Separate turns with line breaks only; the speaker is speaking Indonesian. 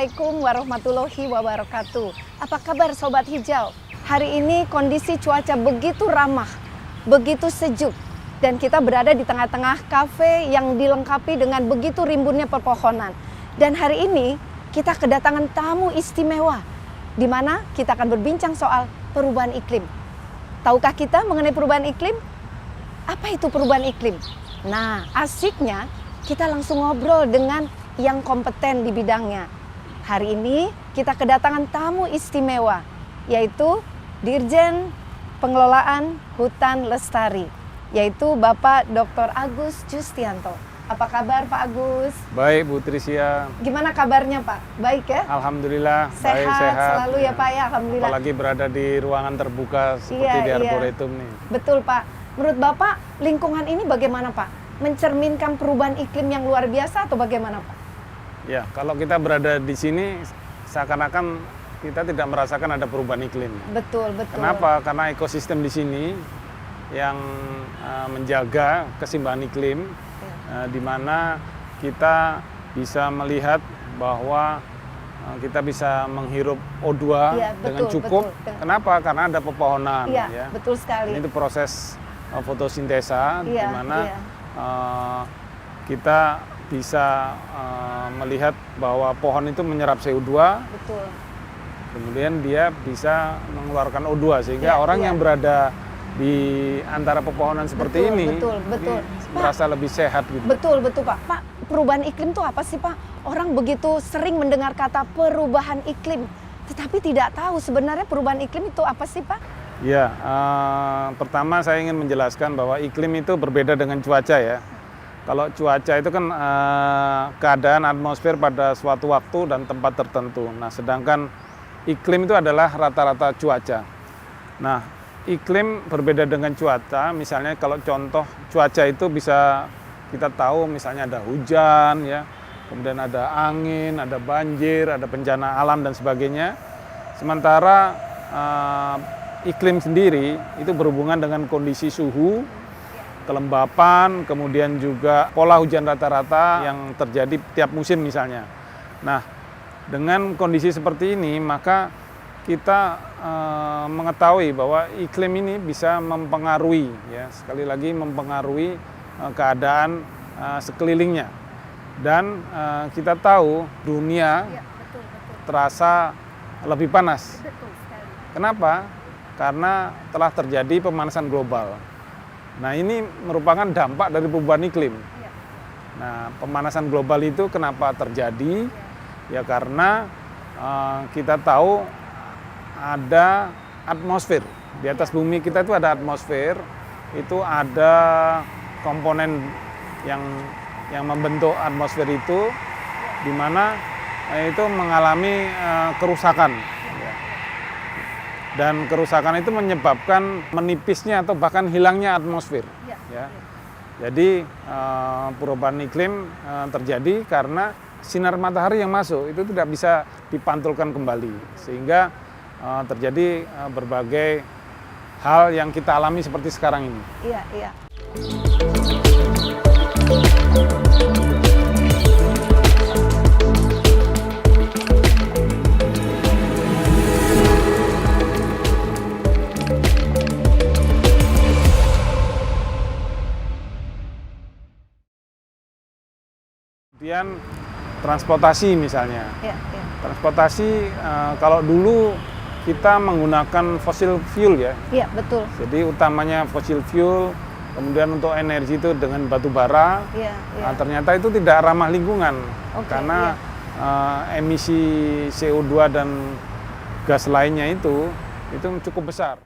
Assalamualaikum warahmatullahi wabarakatuh. Apa kabar Sobat Hijau? Hari ini kondisi cuaca begitu ramah, begitu sejuk. Dan kita berada di tengah-tengah kafe yang dilengkapi dengan begitu rimbunnya pepohonan. Dan hari ini kita kedatangan tamu istimewa, di mana kita akan berbincang soal perubahan iklim. Tahukah kita mengenai perubahan iklim? Apa itu perubahan iklim? Nah, asiknya kita langsung ngobrol dengan yang kompeten di bidangnya. Hari ini kita kedatangan tamu istimewa, yaitu Dirjen Pengelolaan Hutan Lestari, yaitu Bapak Dr. Agus Justianto. Apa kabar Pak Agus?
Baik Bu Trisya.
Gimana kabarnya Pak? Baik ya?
Alhamdulillah,
Sehat,
baik, sehat
selalu ya Pak ya, Alhamdulillah.
Apalagi berada di ruangan terbuka seperti di Arboretum nih.
Betul Pak. Menurut Bapak, lingkungan ini bagaimana Pak? Mencerminkan perubahan iklim yang luar biasa atau bagaimana Pak?
Ya, kalau kita berada di sini seakan-akan kita tidak merasakan ada perubahan iklim.
Betul, betul.
Kenapa? Karena ekosistem di sini yang menjaga keseimbangan iklim, di mana kita bisa melihat bahwa kita bisa menghirup O2 dengan cukup. Betul. Kenapa? Karena ada pepohonan.
Iya, betul sekali.
Ini itu proses fotosintesa, di mana kita bisa melihat bahwa pohon itu menyerap CO2, betul. Kemudian dia bisa mengeluarkan O2, sehingga orang yang berada di antara pepohonan seperti ini merasa lebih sehat gitu.
Betul, betul Pak. Pak, perubahan iklim itu apa sih Pak? Orang begitu sering mendengar kata perubahan iklim, tetapi tidak tahu sebenarnya perubahan iklim itu apa sih Pak?
Ya, pertama saya ingin menjelaskan bahwa iklim itu berbeda dengan cuaca ya. Kalau cuaca itu kan keadaan atmosfer pada suatu waktu dan tempat tertentu. Nah, sedangkan iklim itu adalah rata-rata cuaca. Nah, iklim berbeda dengan cuaca. Misalnya kalau contoh cuaca itu bisa kita tahu misalnya ada hujan ya, kemudian ada angin, ada banjir, ada bencana alam dan sebagainya. Sementara iklim sendiri itu berhubungan dengan kondisi suhu, kelembapan, kemudian juga pola hujan rata-rata yang terjadi tiap musim misalnya. Nah, dengan kondisi seperti ini maka kita mengetahui bahwa iklim ini bisa mempengaruhi, ya sekali lagi mempengaruhi keadaan sekelilingnya. Dan kita tahu dunia terasa lebih panas. Kenapa? Karena telah terjadi pemanasan global. Nah, ini merupakan dampak dari perubahan iklim. Nah, pemanasan global itu kenapa terjadi? Ya karena kita tahu ada atmosfer. Di atas bumi kita itu ada atmosfer, itu ada komponen yang membentuk atmosfer itu, di mana itu mengalami kerusakan. Dan kerusakan itu menyebabkan menipisnya atau bahkan hilangnya atmosfer. Ya. Jadi perubahan iklim terjadi karena sinar matahari yang masuk itu tidak bisa dipantulkan kembali, sehingga terjadi berbagai hal yang kita alami seperti sekarang ini.
Iya, iya.
Kemudian transportasi misalnya. Transportasi kalau dulu kita menggunakan fossil fuel ya. Iya, betul. Jadi utamanya fossil fuel, kemudian untuk energi itu dengan batu bara. Nah, ternyata itu tidak ramah lingkungan karena emisi CO2 dan gas lainnya itu cukup besar.